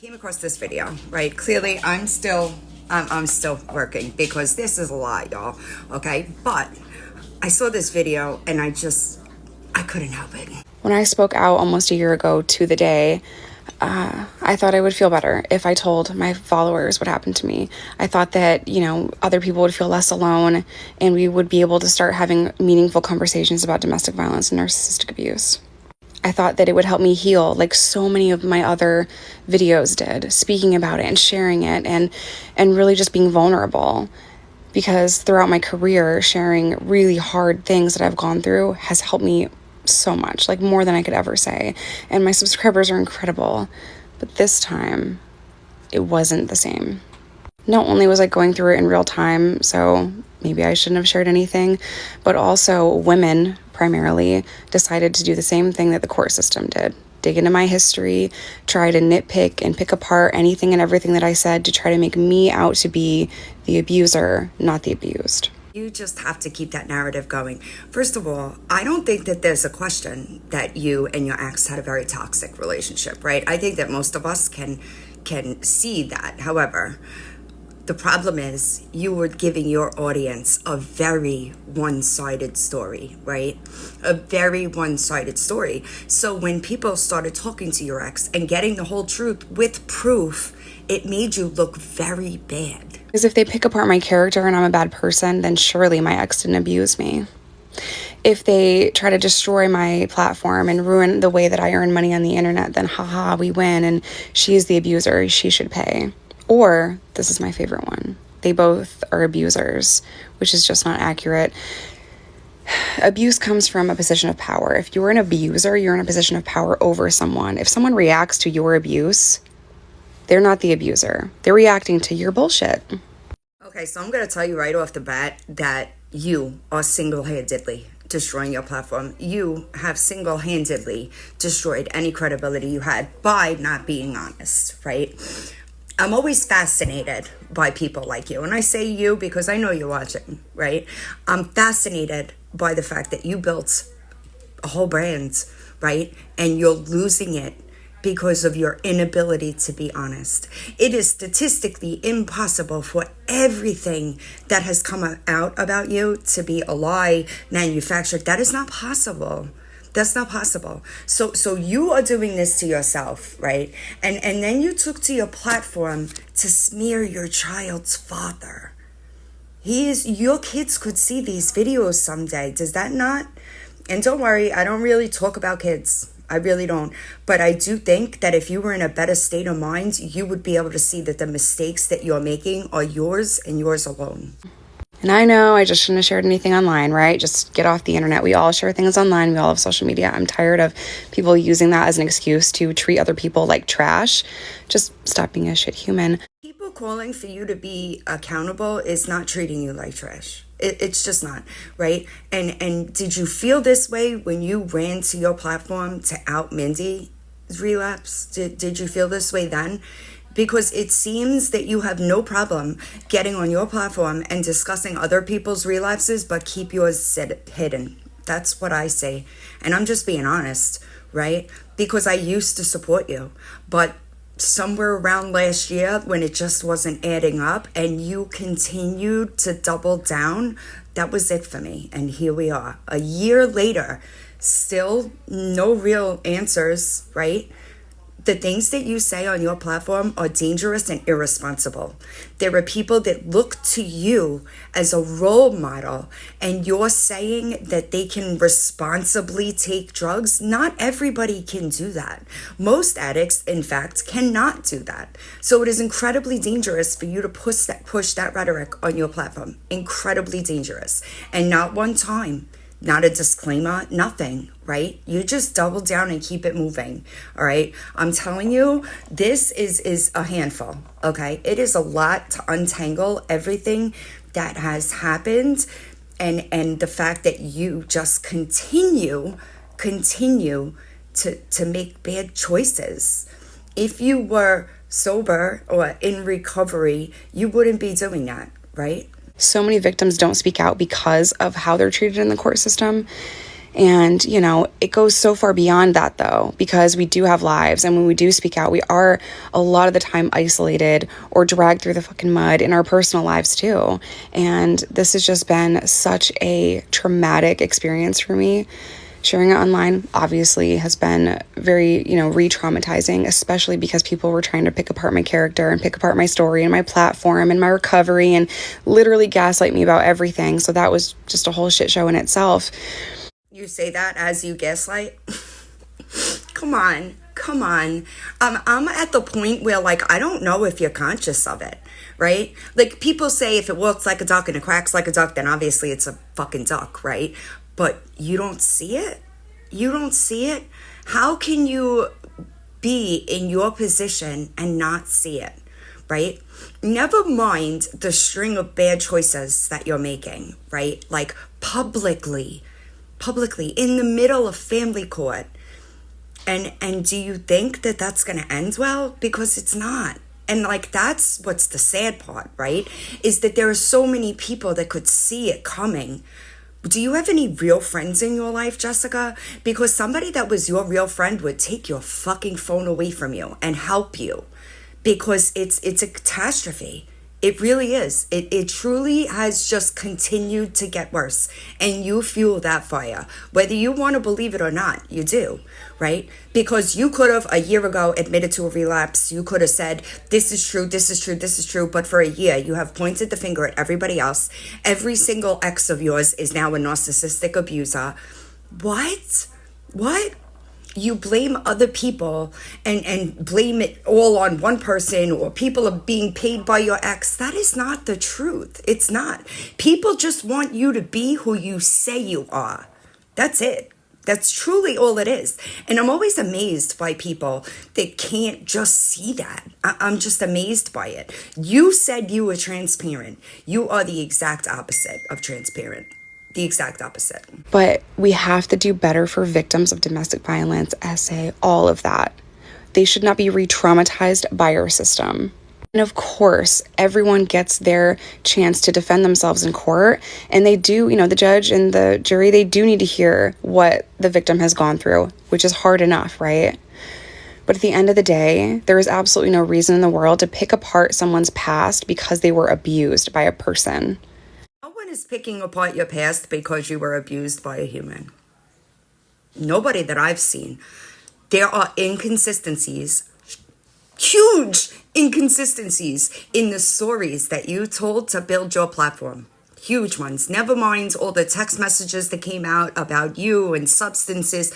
Came across this video, right? Clearly, I'm still working because this is a lot, y'all. Okay, but I saw this video and I couldn't help it. When I spoke out almost a year ago to the day, I thought I would feel better if I told my followers what happened to me. I thought that, other people would feel less alone and we would be able to start having meaningful conversations about domestic violence and narcissistic abuse. I thought that it would help me heal like so many of my other videos did, speaking about it and sharing it and really just being vulnerable. Because throughout my career, sharing really hard things that I've gone through has helped me so much, like more than I could ever say. And my subscribers are incredible. But this time, it wasn't the same. Not only was I going through it in real time, so maybe I shouldn't have shared anything, but also women primarily decided to do the same thing that the court system did. Dig into my history, try to nitpick and pick apart anything and everything that I said to try to make me out to be the abuser, not the abused. You just have to keep that narrative going. First of all, I don't think that there's a question that you and your ex had a very toxic relationship, right? I think that most of us can see that. However, the problem is you were giving your audience a very one-sided story, right? A very one-sided story. So when people started talking to your ex and getting the whole truth with proof, it made you look very bad. Because if they pick apart my character and I'm a bad person, then surely my ex didn't abuse me. If they try to destroy my platform and ruin the way that I earn money on the internet, then haha, we win and she's the abuser, she should pay. Or, this is my favorite one, they both are abusers, which is just not accurate. Abuse comes from a position of power. If you're an abuser, you're in a position of power over someone. If someone reacts to your abuse, they're not the abuser. They're reacting to your bullshit. Okay, so I'm going to tell you right off the bat that you are single-handedly destroying your platform. You have single-handedly destroyed any credibility you had by not being honest, right? I'm always fascinated by people like you. And I say you because I know you're watching, right? I'm fascinated by the fact that you built a whole brand, right? And you're losing it because of your inability to be honest. It is statistically impossible for everything that has come out about you to be a lie, manufactured. That is not possible. That's not possible. So you are doing this to yourself, right? And then you took to your platform to smear your child's father. Your kids could see these videos someday. Does that not? And don't worry, I don't really talk about kids. I really don't. But I do think that if you were in a better state of mind, you would be able to see that the mistakes that you're making are yours and yours alone. And I know I just shouldn't have shared anything online, right? Just get off the internet. We all share things online. We all have social media. I'm tired of people using that as an excuse to treat other people like trash. Just stop being a shit human. People calling for you to be accountable is not treating you like trash. It's just not, right? And did you feel this way when you ran to your platform to out Mindy's relapse? Did you feel this way then? Because it seems that you have no problem getting on your platform and discussing other people's relapses, but keep yours hidden. That's what I say. And I'm just being honest, right? Because I used to support you. But somewhere around last year when it just wasn't adding up and you continued to double down, that was it for me. And here we are. A year later, still no real answers, right? The things that you say on your platform are dangerous and irresponsible. There are people that look to you as a role model, and you're saying that they can responsibly take drugs. Not everybody can do that. Most addicts, in fact, cannot do that. So it is incredibly dangerous for you to push that rhetoric on your platform. Incredibly dangerous. And not one time. Not a disclaimer, nothing, right? You just double down and keep it moving, all right? I'm telling you, this is a handful, okay? It is a lot to untangle everything that has happened and the fact that you just continue to make bad choices. If you were sober or in recovery, you wouldn't be doing that, right? So many victims don't speak out because of how they're treated in the court system. And, you know, it goes so far beyond that though, because we do have lives. And when we do speak out, we are a lot of the time isolated or dragged through the fucking mud in our personal lives too. And this has just been such a traumatic experience for me. Sharing it online obviously has been very, you know, re-traumatizing, especially because people were trying to pick apart my character and pick apart my story and my platform and my recovery and literally gaslight me about everything. So that was just a whole shit show in itself. You say that as you gaslight? Come on. I'm at the point where, like, I don't know if you're conscious of it, right? Like, people say if it walks like a duck and it quacks like a duck, then obviously it's a fucking duck, right? But you don't see it? You don't see it? How can you be in your position and not see it, right? Never mind the string of bad choices that you're making, right? Like publicly in the middle of family court. And do you think that that's going to end well? Because it's not. And like, that's what's the sad part, right? Is that there are so many people that could see it coming. Do you have any real friends in your life, Jessica? Because somebody that was your real friend would take your fucking phone away from you and help you, because it's a catastrophe. It really is. It truly has just continued to get worse. And you fuel that fire. Whether you want to believe it or not, you do, right? Because you could have a year ago admitted to a relapse. You could have said, this is true, this is true, this is true. But for a year, you have pointed the finger at everybody else. Every single ex of yours is now a narcissistic abuser. What? You blame other people and blame it all on one person, or people are being paid by your ex. That is not the truth. It's not. People just want you to be who you say you are. That's it. That's truly all it is. And I'm always amazed by people that can't just see that. I'm just amazed by it. You said you were transparent. You are the exact opposite of transparent. The exact opposite. But we have to do better for victims of domestic violence, SA, all of that. They should not be re-traumatized by our system. And of course, everyone gets their chance to defend themselves in court. And they do, you know, the judge and the jury, they do need to hear what the victim has gone through, which is hard enough, right? But at the end of the day, there is absolutely no reason in the world to pick apart someone's past because they were abused by a person. No one is picking apart your past because you were abused by a human. Nobody that I've seen. There are inconsistencies, huge inconsistencies in the stories that you told to build your platform. Huge ones. Never mind all the text messages that came out about you and substances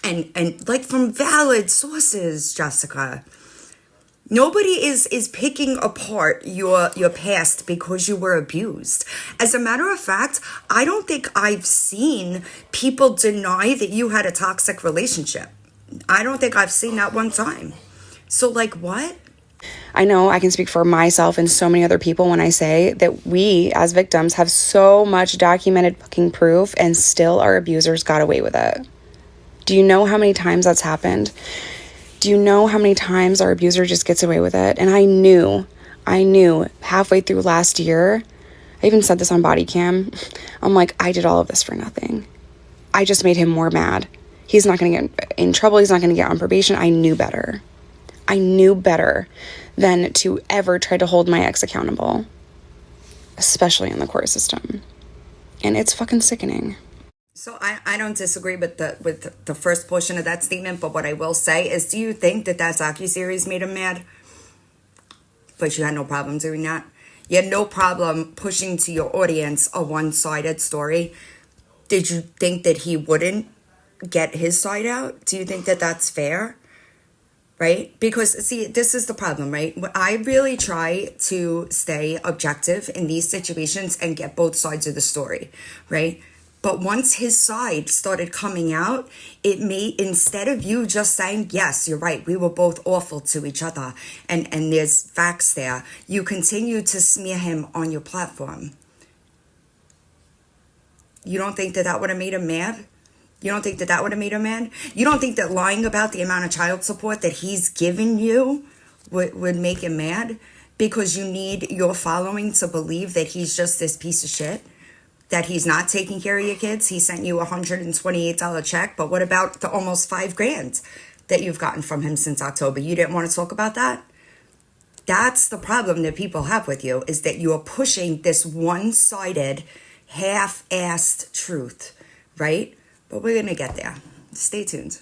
and like from valid sources, Jessica. Nobody is picking apart your past because you were abused. As a matter of fact, I don't think I've seen people deny that you had a toxic relationship. I don't think I've seen that one time. So like, what? I know I can speak for myself and so many other people when I say that we as victims have so much documented fucking proof and still our abusers got away with it. Do you know how many times that's happened? Do you know how many times our abuser just gets away with it? And I knew halfway through last year, I even said this on body cam, I'm like, I did all of this for nothing. I just made him more mad. He's not going to get in trouble. He's not going to get on probation. I knew better. I knew better than to ever try to hold my ex accountable, especially in the court system. And it's fucking sickening. So I don't disagree with the first portion of that statement, but what I will say is, do you think that docuseries made him mad? But you had no problem doing that? You had no problem pushing to your audience a one-sided story? Did you think that he wouldn't get his side out? Do you think that that's fair? Right? Because, see, this is the problem, right? I really try to stay objective in these situations and get both sides of the story, right? But once his side started coming out, it made, instead of you just saying, yes, you're right, we were both awful to each other, and there's facts there, you continue to smear him on your platform. You don't think that that would have made him mad? You don't think that that would have made him mad? You don't think that lying about the amount of child support that he's given you would make him mad? Because you need your following to believe that he's just this piece of shit? that he's not taking care of your kids? He sent you a $128 check, but what about the almost $5,000 that you've gotten from him since October? You didn't want to talk about that? That's the problem that people have with you, is that you are pushing this one-sided, half-assed truth, right? But we're going to get there. Stay tuned.